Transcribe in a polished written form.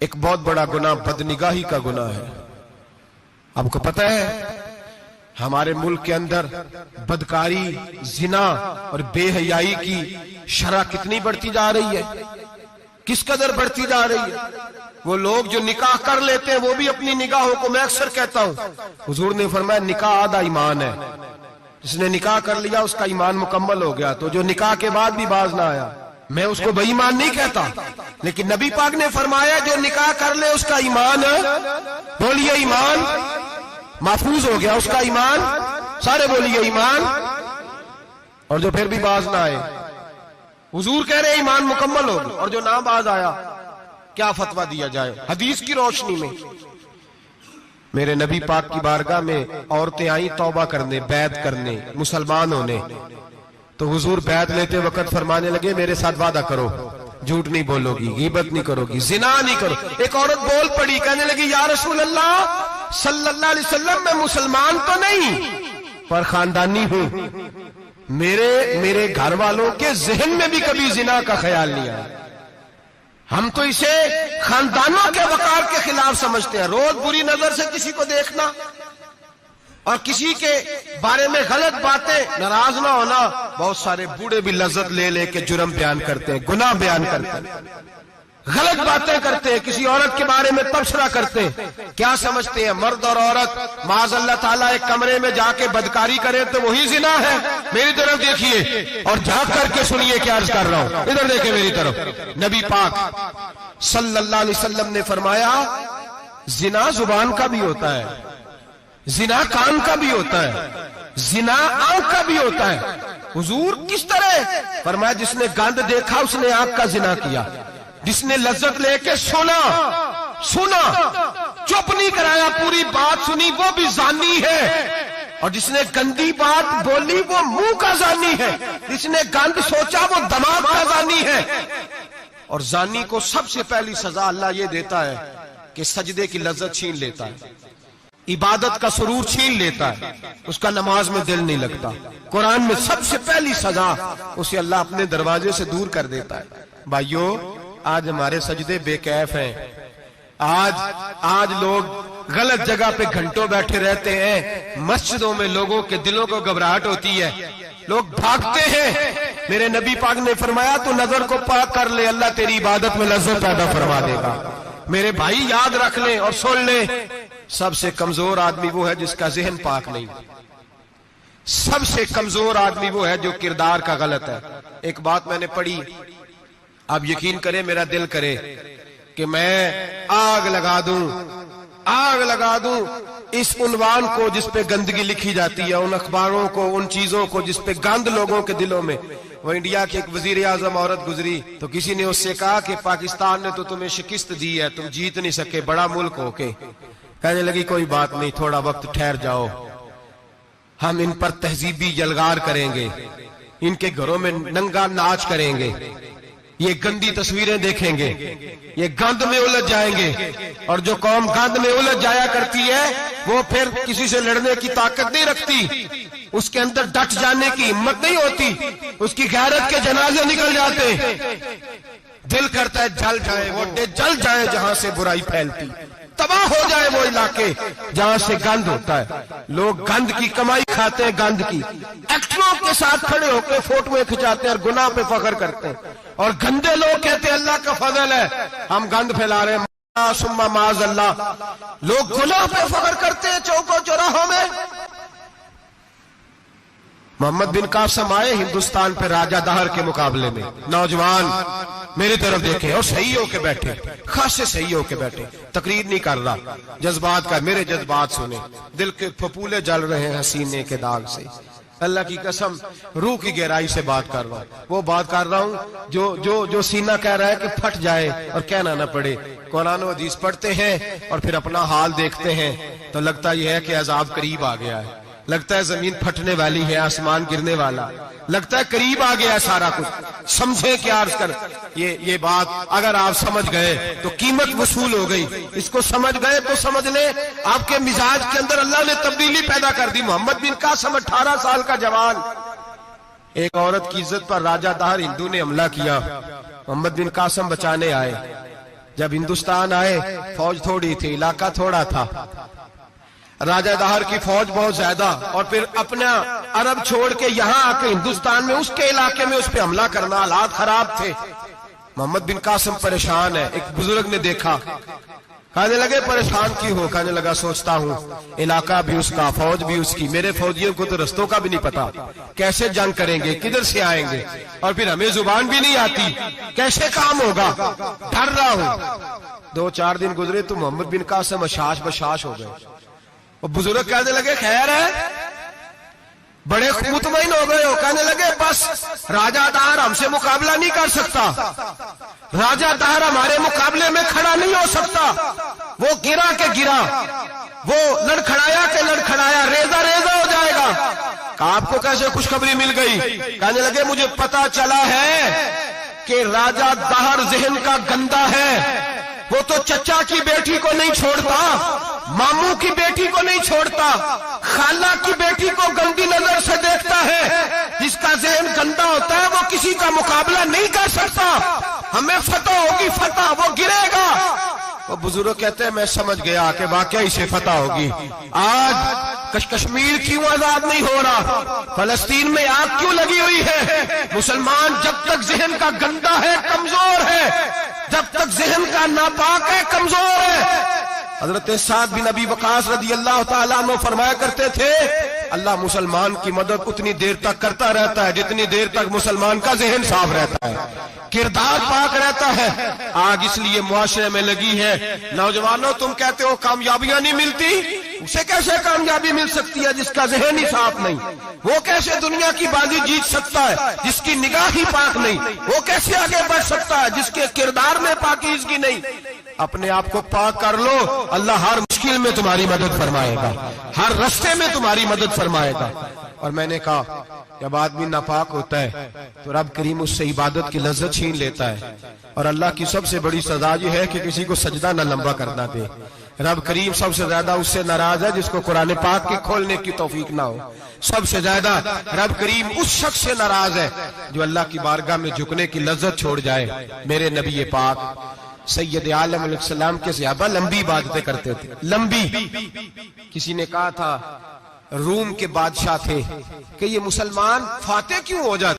ایک بہت بڑا گناہ بدنگاہی کا گناہ ہے۔ آپ کو پتہ ہے ہمارے ملک کے اندر بدکاری، زنا اور بے حیائی کی شرح کتنی بڑھتی جا رہی ہے، کس قدر بڑھتی جا رہی ہے۔ وہ لوگ جو نکاح کر لیتے ہیں وہ بھی اپنی نگاہوں کو، میں اکثر کہتا ہوں، حضور نے فرمایا نکاح آدھا ایمان ہے، جس نے نکاح کر لیا اس کا ایمان مکمل ہو گیا۔ تو جو نکاح کے بعد بھی باز نہ آیا، میں اس کو بے ایمان نہیں کہتا، لیکن نبی پاک نے فرمایا جو نکاح کر لے اس کا ایمان، بولیے ایمان محفوظ ہو گیا، اس کا ایمان، سارے بولیے ایمان، اور جو پھر بھی باز نہ آئے، حضور کہہ رہے ایمان مکمل ہو گیا، اور جو نہ باز آیا کیا فتویٰ دیا جائے حدیث کی روشنی میں؟ میرے نبی پاک کی بارگاہ میں عورتیں آئیں توبہ کرنے، بیعت کرنے، مسلمان ہونے، تو حضور بیعت لیتے وقت فرمانے لگے میرے ساتھ وعدہ کرو، جھوٹ نہیں بولو گی، غیبت نہیں کرو گی، زنا نہیں کرو۔ ایک عورت بول پڑی، کہنے لگی یا رسول اللہ صلی اللہ علیہ وسلم میں مسلمان تو نہیں پر خاندانی ہوں، میرے گھر والوں کے ذہن میں بھی کبھی زنا کا خیال نہیں آیا، ہم تو اسے خاندانوں کے وقار کے خلاف سمجھتے ہیں۔ روز بری نظر سے کسی کو دیکھنا اور کسی کے بارے میں غلط باتیں، ناراض نہ ہونا۔ بہت سارے بوڑھے بھی لذت لے لے کے جرم بیان کرتے ہیں، گناہ بیان کرتے ہیں، غلط باتیں کرتے ہیں، کسی عورت کے بارے میں تبصرہ کرتے ہیں۔ کیا سمجھتے ہیں مرد اور عورت معاذ اللہ تعالیٰ ایک کمرے میں جا کے بدکاری کرے تو وہی زنا ہے؟ میری طرف دیکھیے اور جھانک کر کے سنیے کیا عرض کر رہا ہوں، ادھر دیکھیں میری طرف۔ نبی پاک صلی اللہ علیہ وسلم نے فرمایا زنا زبان کا بھی ہوتا ہے، زنا کان کا بھی ہوتا ہے، زنا آنکھ کا بھی ہوتا ہے۔ حضور کس طرح؟ فرمایا جس نے گند دیکھا اس نے آنکھ کا زنا کیا، جس نے لذت لے کے سنا چپ نہیں کرایا، پوری بات سنی، وہ بھی زانی ہے، اور جس نے گندی بات بولی وہ منہ کا زانی ہے، جس نے گند سوچا وہ دماغ کا زانی ہے۔ اور زانی کو سب سے پہلی سزا اللہ یہ دیتا ہے کہ سجدے کی لذت چھین لیتا ہے، عبادت کا سرور چھین لیتا ہے، اس کا نماز میں دل نہیں لگتا۔ قرآن میں سب سے پہلی سزا اسے اللہ اپنے دروازے سے دور کر دیتا ہے۔ بھائیو آج ہمارے سجدے بے کیف ہیں، آج لوگ غلط جگہ پہ گھنٹوں بیٹھے رہتے ہیں، مسجدوں میں لوگوں کے دلوں کو گھبراہٹ ہوتی ہے، لوگ بھاگتے ہیں۔ میرے نبی پاک نے فرمایا تو نظر کو پاک کر لے، اللہ تیری عبادت میں لذت پیدا فرما دے گا۔ میرے بھائی یاد رکھ لیں اور سن لیں، سب سے کمزور آدمی وہ ہے جس کا ذہن پاک نہیں، سب سے کمزور آدمی وہ ہے جو کردار کا غلط ہے۔ ایک بات میں نے پڑھی، اب یقین کریں میرا دل کرے کہ میں آگ لگا دوں اس عنوان کو جس پہ گندگی لکھی جاتی ہے، ان اخباروں کو، ان چیزوں کو جس پہ گند لوگوں کے دلوں میں۔ وہ انڈیا کی ایک وزیر اعظم عورت گزری تو کسی نے اس سے کہا کہ پاکستان نے تو تمہیں شکست دی ہے، تم جیت نہیں سکے بڑا ملک ہو کے۔ کہنے لگی کوئی بات نہیں، تھوڑا وقت ٹھہر جاؤ، ہم ان پر تہذیبی یلغار کریں گے، ان کے گھروں میں ننگا ناچ کریں گے، یہ گندی تصویریں دیکھیں گے، یہ گند میں الجھ جائیں گے۔ اور جو قوم گند میں الجھ جایا کرتی ہے وہ پھر کسی سے لڑنے کی طاقت نہیں رکھتی، اس کے اندر ڈٹ جانے کی ہمت نہیں ہوتی، اس کی غیرت کے جنازے نکل جاتے، دل کرتا ہے جل جائے وہ جل جائے جہاں سے برائی پھیلتی، تباہ ہو جائے وہ علاقے جہاں سے گند ہوتا ہے۔ لوگ گند کی کمائی کھاتے ہیں، گند کی، ایکٹروں کے ساتھ کھڑے ہو کے فوٹویں کھچاتے ہیں اور گناہ پہ فخر کرتے ہیں، اور گندے لوگ کہتے ہیں اللہ کا فضل ہے ہم گند پھیلا رہے ہیں، ثم معاذ اللہ۔ لوگ گناہ پہ فخر کرتے ہیں چوکوں چوراہوں میں۔ محمد بن قاسم آئے ہندوستان پہ راجہ دہر کے مقابلے میں، نوجوان میری طرف دیکھیں، اور صحیح ہو کے بیٹھے، خاصے صحیح ہو کے بیٹھے، تقریر نہیں کر رہا، جذبات کا، میرے جذبات سنیں، دل کے پھپولے جل رہے ہیں حسینے کے داغ سے، اللہ کی قسم روح کی گہرائی سے بات کر رہا ہوں، وہ بات کر رہا ہوں جو سینہ کہہ رہا ہے کہ پھٹ جائے اور کہنا نہ پڑے۔ قرآن و حدیث پڑھتے ہیں اور پھر اپنا حال دیکھتے ہیں تو لگتا یہ ہے کہ عذاب قریب آ گیا ہے، لگتا ہے زمین پھٹنے والی ہے، آسمان گرنے والا، لگتا ہے قریب آ گیا سارا کچھ۔ سمجھے کیا عرض کر، یہ بات اگر آپ سمجھ گئے تو قیمت وصول ہو گئی، اس کو سمجھ گئے تو سمجھ لیں آپ کے مزاج کے اندر اللہ نے تبدیلی پیدا کر دی۔ محمد بن قاسم 18 سال کا جوان، ایک عورت کی عزت پر راجہ دہر ہندو نے حملہ کیا، محمد بن قاسم بچانے آئے، جب ہندوستان آئے فوج تھوڑی تھی، علاقہ تھوڑا تھا، راجہ دہر کی فوج بہت زیادہ، اور پھر اپنا عرب چھوڑ کے یہاں آ کے ہندوستان میں اس کے علاقے میں اس پہ حملہ کرنا، حالات خراب تھے۔ محمد بن قاسم پریشان ہے۔ ایک بزرگ نے دیکھا، کہنے لگے پریشان کیوں ہو؟ کہنے لگا سوچتا ہوں علاقہ بھی اس کا، فوج بھی اس کی، میرے فوجیوں کو تو رستوں کا بھی نہیں پتا، کیسے جنگ کریں گے، کدھر سے آئیں گے، اور پھر ہمیں زبان بھی نہیں آتی، کیسے کام ہوگا، ڈر رہا ہوں۔ 2-4 دن گزرے تو محمد بن قاسم اشاش بشاش ہو گئے۔ اور بزرگ کہنے لگے خیر ہے، بڑے مطمئن ہو گئے ہو؟ کہنے لگے بس راجہ دہر ہم سے مقابلہ نہیں کر سکتا، راجہ دہر ہمارے مقابلے میں کھڑا نہیں ہو سکتا، وہ گرا کے گرا، وہ لڑکھڑایا کے لڑکھڑایا، ریزہ ریزہ ہو جائے گا۔ آپ کو کیسے خوشخبری مل گئی؟ کہنے لگے مجھے پتا چلا ہے کہ راجہ دہر ذہن کا گندا ہے، وہ تو چچا کی بیٹی کو نہیں چھوڑتا، ماموں کی بیٹی کو نہیں چھوڑتا، خالہ کی بیٹی کو گندی نظر سے دیکھتا ہے۔ جس کا ذہن گندا ہوتا ہے وہ کسی کا مقابلہ نہیں کر سکتا، ہمیں فتح ہوگی، فتح، وہ گرے گا۔ وہ بزرگ کہتے ہیں میں سمجھ گیا کہ واقعی سے فتح ہوگی۔ آج کشمیر کیوں آزاد نہیں ہو رہا، فلسطین میں آگ کیوں لگی ہوئی ہے؟ مسلمان جب تک ذہن کا گندا ہے کمزور ہے، جب تک ذہن کا ناپاک ہے کمزور ہے۔ حضرت سعد بن ابی وقاص رضی اللہ تعالیٰ عنہ فرمایا کرتے تھے اللہ مسلمان کی مدد اتنی دیر تک کرتا رہتا ہے جتنی دیر تک مسلمان کا ذہن صاف رہتا ہے، کردار پاک رہتا ہے۔ آگ اس لیے معاشرے میں لگی ہے، نوجوانوں تم کہتے ہو کامیابیاں نہیں ملتی، اسے کیسے کامیابی مل سکتی ہے جس کا ذہن ہی صاف نہیں؟ وہ کیسے دنیا کی بازی جیت سکتا ہے جس کی نگاہ ہی پاک نہیں؟ وہ کیسے آگے بڑھ سکتا ہے جس کے کردار میں پاکیزگی نہیں؟ اپنے آپ کو پاک کر لو، اللہ ہر مشکل میں تمہاری مدد فرمائے گا، ہر رستے میں تمہاری مدد فرمائے گا۔ اور میں نے کہا جب آدمی ناپاک ہوتا ہے تو رب کریم اس سے عبادت کی لذت چھین لیتا ہے، اور اللہ کی سب سے بڑی سزا یہ ہے کہ کسی کو سجدہ نہ لمبا کرنا دے۔ رب کریم سب سے زیادہ اس سے ناراض ہے جس کو قرآن پاک کے کھولنے کی توفیق نہ ہو۔ سب سے زیادہ رب کریم اس شخص سے ناراض ہے جو اللہ کی بارگاہ میں جھکنے کی لذت چھوڑ جائے۔ میرے نبی پاک سید عالم علیہ السلام کے صحابہ لمبی عبادتیں کرتے تھے، لمبی۔ کسی نے کہا تھا روم کے بادشاہ تھے کہ یہ مسلمان فاتح کیوں ہو جاتے